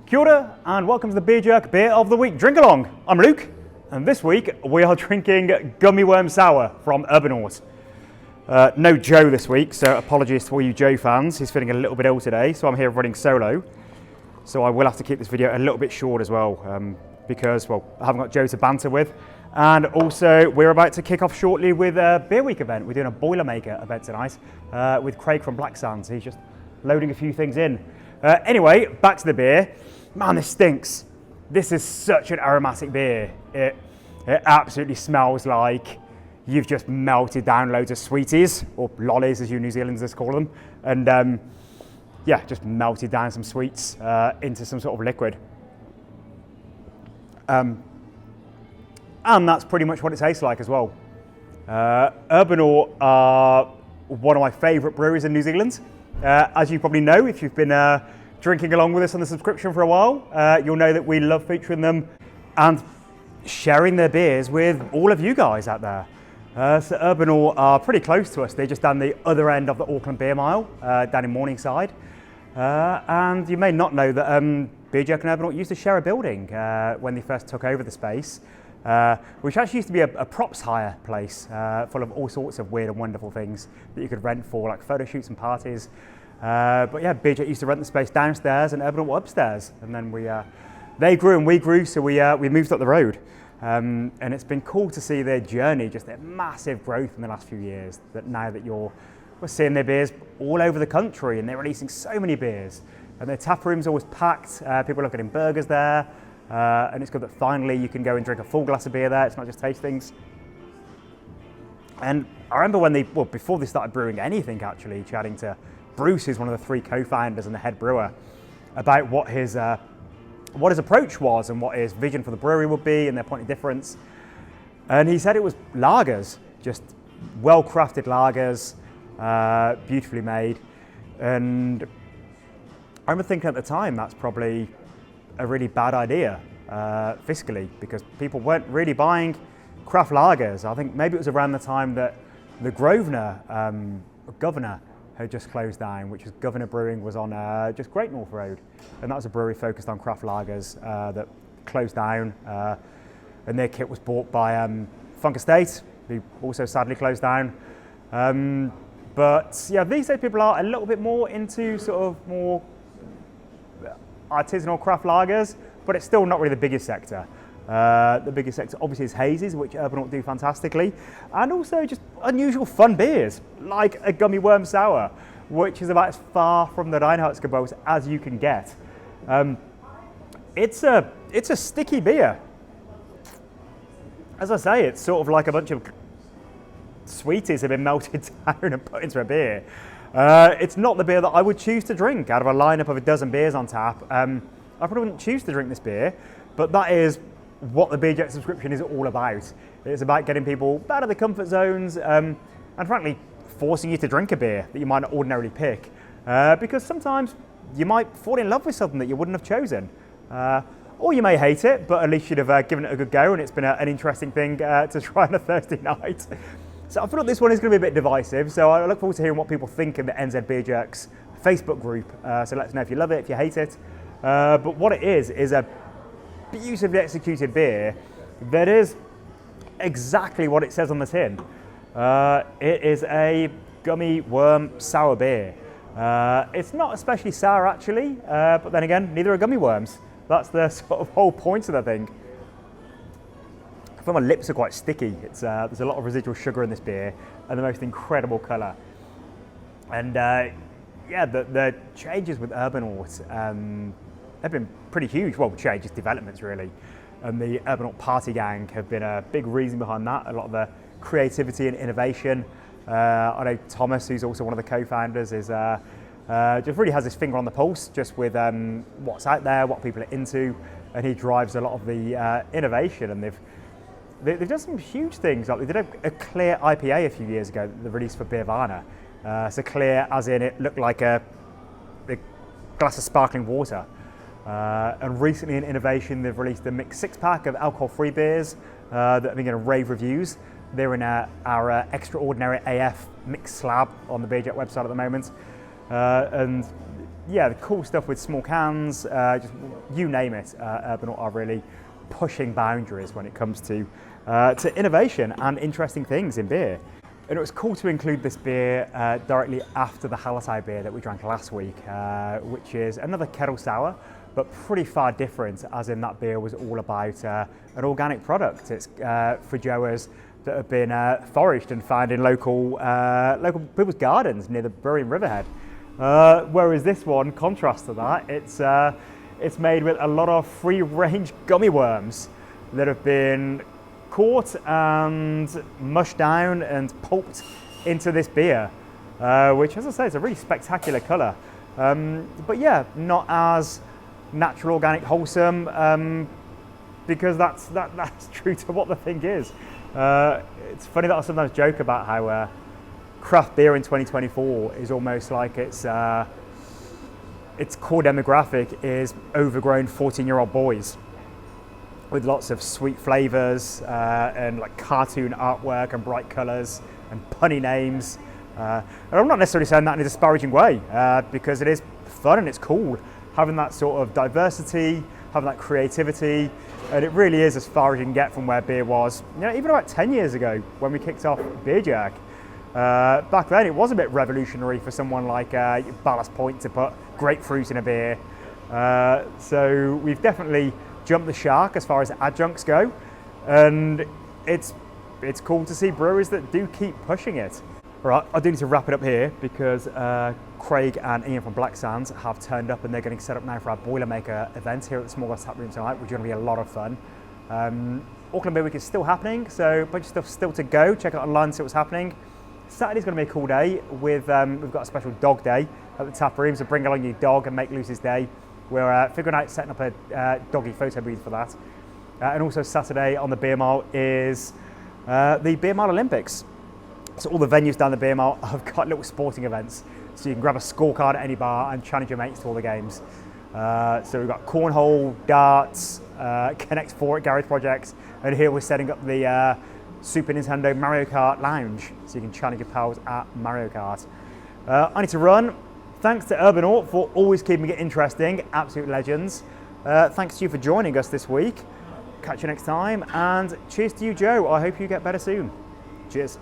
Kia ora and welcome to the Beer Jerk Beer of the Week Drink Along. I'm Luke and this week we are drinking Gummy Worm Sour from Urbanaut. No Joe this week, so apologies to all you Joe fans. He's feeling a little bit ill today, so I'm here running solo. So I will have to keep this video a little bit short as well because, well, I haven't got Joe to banter with. And also we're about to kick off shortly with a Beer Week event. We're doing a Boilermaker event tonight with Craig from Black Sands. He's just loading a few things in. Anyway, back to the beer. Man, this stinks. This is such an aromatic beer. It absolutely smells like you've just melted down loads of sweeties, or lollies as you New Zealanders call them, and yeah, just melted down some sweets into some sort of liquid. And that's pretty much what it tastes like as well. Urbanaut are one of my favourite breweries in New Zealand. As you probably know, if you've been drinking along with us on the subscription for a while, you'll know that we love featuring them and sharing their beers with all of you guys out there. So Urbanaut are pretty close to us. They're just down the other end of the Auckland Beer Mile, down in Morningside. And you may not know that Beer Jerk and Urbanaut used to share a building when they first took over the space, which actually used to be a props hire place full of all sorts of weird and wonderful things that you could rent for, like photo shoots and parties. But yeah, Beer Jerk used to rent the space downstairs and Urbanaut were upstairs. And then they grew and we grew, so we moved up the road. And it's been cool to see their journey, just their massive growth in the last few years. That now that we're seeing their beers all over the country and they're releasing so many beers. And their tap room's always packed, people are getting burgers there. And it's good that finally you can go and drink a full glass of beer there, it's not just tastings. And I remember when before they started brewing anything actually, chatting to Bruce, who's one of the three co-founders and the head brewer, about what his approach was and what his vision for the brewery would be and their point of difference. And he said it was lagers, just well-crafted lagers, beautifully made. And I remember thinking at the time that's probably a really bad idea fiscally, because people weren't really buying craft lagers. I think maybe it was around the time that the Governor had just closed down, which was Governor Brewing, was on just Great North Road, and that was a brewery focused on craft lagers that closed down, and their kit was bought by Funk Estate, who also sadly closed down. But yeah, these days people are a little bit more into sort of more artisanal craft lagers, but it's still not really the biggest sector. The biggest sector obviously is hazes, which Urbanaut do fantastically, and also just unusual fun beers, like a Gummy Worm Sour, which is about as far from the Reinheitsgebot as you can get. It's a sticky beer. As I say, it's sort of like a bunch of sweeties have been melted down and put into a beer. It's not the beer that I would choose to drink out of a lineup of a dozen beers on tap. I probably wouldn't choose to drink this beer, but that is what the Beer Jerk subscription is all about. It's about getting people out of the comfort zones and frankly forcing you to drink a beer that you might not ordinarily pick, because sometimes you might fall in love with something that you wouldn't have chosen, or you may hate it, but at least you'd have given it a good go, and it's been an interesting thing to try on a Thursday night. So I feel like this one is going to be a bit divisive, so I look forward to hearing what people think in the NZ Beer Jerks Facebook group. So let us know if you love it, if you hate it. But what it is a beautifully executed beer that is exactly what it says on the tin. It is a Gummy Worm Sour beer. It's not especially sour actually, but then again, neither are gummy worms. That's the sort of whole point of the thing. I feel my lips are quite sticky. There's a lot of residual sugar in this beer and the most incredible colour. And yeah, the changes with Urbanaut have been pretty huge. Well, changes, developments really. And the Urbanaut Party Gang have been a big reason behind that. A lot of the creativity and innovation. I know Thomas, who's also one of the co-founders, is just really has his finger on the pulse just with what's out there, what people are into, and he drives a lot of the innovation. And they've done some huge things. Like they did a clear IPA a few years ago that they released for Beervana. So clear as in it looked like a glass of sparkling water. And recently in innovation, they've released a mixed six-pack of alcohol-free beers that have been getting rave reviews. They're in our Extraordinary AF mixed slab on the Beer Jerk website at the moment. And yeah, the cool stuff with small cans, just you name it. Urbanaut are really pushing boundaries when it comes to innovation and interesting things in beer. And it was cool to include this beer directly after the Hallertau beer that we drank last week, which is another kettle sour, but pretty far different, as in that beer was all about an organic product. It's feijoas that have been foraged and found in local people's gardens near the brewery in Riverhead. Whereas this one, contrast to that, it's made with a lot of free-range gummy worms that have been caught and mushed down and pulped into this beer, which, as I say, is a really spectacular colour. But yeah, not as natural, organic, wholesome, because that's true to what the thing is. It's funny that I sometimes joke about how craft beer in 2024 is almost like its core demographic is overgrown 14-year-old boys, with lots of sweet flavours and like cartoon artwork and bright colours and punny names. And I'm not necessarily saying that in a disparaging way, because it is fun and it's cool having that sort of diversity, having that creativity, and it really is as far as you can get from where beer was, even about 10 years ago when we kicked off Beer Jack. Back then it was a bit revolutionary for someone like Ballast Point to put grapefruit in a beer. So we've definitely jumped the shark as far as adjuncts go, and it's cool to see breweries that do keep pushing it. All right, I do need to wrap it up here because Craig and Ian from Black Sands have turned up and they're getting set up now for our Boilermaker event here at the Small Glass Tap Room tonight, which is going to be a lot of fun. Auckland Beer Week is still happening, so a bunch of stuff still to go. Check it out online, see what's happening. Saturday's going to be a cool day with we've got a special dog day at the tap room, so bring along your dog and make Lucy's day. We're figuring out setting up a doggy photo booth for that. And also Saturday on the Beer Mile is the Beer Mile Olympics. So all the venues down the Beer Mile have got little sporting events, so you can grab a scorecard at any bar and challenge your mates to all the games. So we've got cornhole, darts, Connect 4 at Garage Projects, and here we're setting up the Super Nintendo Mario Kart Lounge, so you can challenge your pals at Mario Kart. I need to run. Thanks to Urbanaut for always keeping it interesting, absolute legends. Thanks to you for joining us this week. Catch you next time, and cheers to you, Joe. I hope you get better soon. Cheers.